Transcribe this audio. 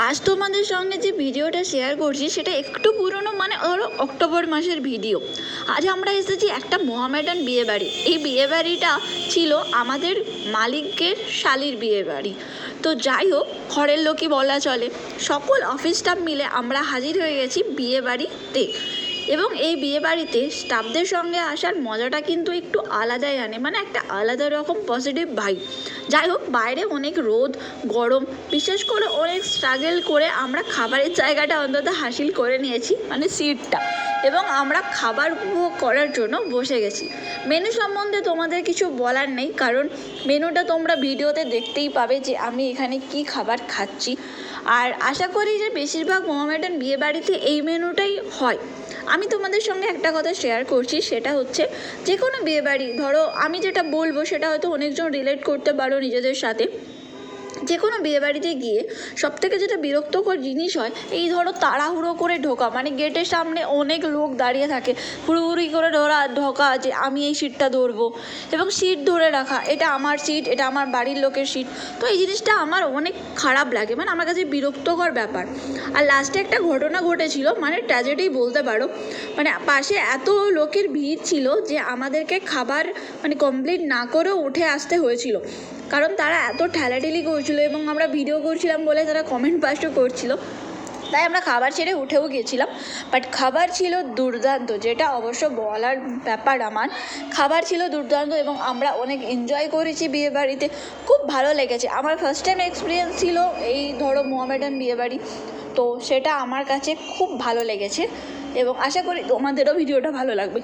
আজ তোমাদের সঙ্গে যে ভিডিওটা শেয়ার করছি সেটা একটু পুরনো, মানে ধরো অক্টোবর মাসের ভিডিও। আজ আমরা এসেছি একটা মোহামেডান বিয়েবাড়ি। এই বিয়েবাড়িটা ছিল আমাদের মালিকের শালির বিয়েবাড়ি। তো যাই হোক, ঘরের লোকই বলা চলে। সকল অফিস স্টাফ মিলে আমরা হাজির হয়ে গেছি বিয়েবাড়িতে। এবং এই বিয়েবাড়িতে স্টাফদের সঙ্গে আসার মজাটা কিন্তু একটু আলাদাই আনে, মানে একটা আলাদা রকম পজিটিভ ভাইব। যাই হোক, বাইরে অনেক রোদ গরম, বিশেষ করে অনেক স্ট্রাগল করে আমরা খাবারের জায়গাটা অন্তত হাসিল করে নিয়েছি, মানে সিটটা। এবং আমরা খাবার উপভোগ করার জন্য বসে গেছি। মেনু সম্বন্ধে তোমাদের কিছু বলার নেই, কারণ মেনুটা তোমরা ভিডিওতে দেখতেই পাবে যে আমি এখানে কি খাবার খাচ্ছি। আর আশা করি যে বেশিরভাগ মোহামেডান বিয়েবাড়িতে এই মেনুটাই হয়। আমি তোমাদের সঙ্গে একটা কথা শেয়ার করছি, সেটা হচ্ছে যে কোনো বিয়েবাড়ি, ধরো আমি যেটা বলবো সেটা হয়তো অনেকজন রিলেট করতে পারো নিজেদের সাথে। যে কোনো বিয়েবাড়িতে গিয়ে সবথেকে যেটা বিরক্তকর জিনিস হয়, এই ধরো তাড়াহুড়ো করে ঢোকা, মানে গেটের সামনে অনেক লোক দাঁড়িয়ে থাকে, হুড়োহুড়ি করে ঢোকা যে আমি এই সিটটা ধরবো, এবং সিট ধরে রাখা, এটা আমার সিট, এটা আমার বাড়ির লোকের সিট। তো এই জিনিসটা আমার অনেক খারাপ লাগে, মানে আমার কাছে বিরক্তকর ব্যাপার। আর লাস্টে একটা ঘটনা ঘটেছিল, মানে ট্র্যাজেডি বলতে পারো। মানে পাশে এত লোকের ভিড় ছিল যে আমাদেরকে খাবার মানে কমপ্লিট না করেও উঠে আসতে হয়েছিল, কারণ তারা এত ঠেলাঠেলি করছিল এবং আমরা ভিডিও করছিলাম বলে তারা কমেন্ট পাস্টও করছিল। তাই আমরা খাবার ছেড়ে উঠেও গিয়েছিলাম। বাট খাবার ছিল দুর্দান্ত, যেটা অবশ্য বলার ব্যাপার আমার। খাবার ছিল দুর্দান্ত এবং আমরা অনেক এনজয় করেছি বিয়েবাড়িতে, খুব ভালো লেগেছে। আমার ফার্স্ট টাইম এক্সপিরিয়েন্স ছিল এই ধরো মোহামেডান বিয়েবাড়ি, তো সেটা আমার কাছে খুব ভালো লেগেছে এবং আশা করি তোমাদেরও ভিডিওটা ভালো লাগবে।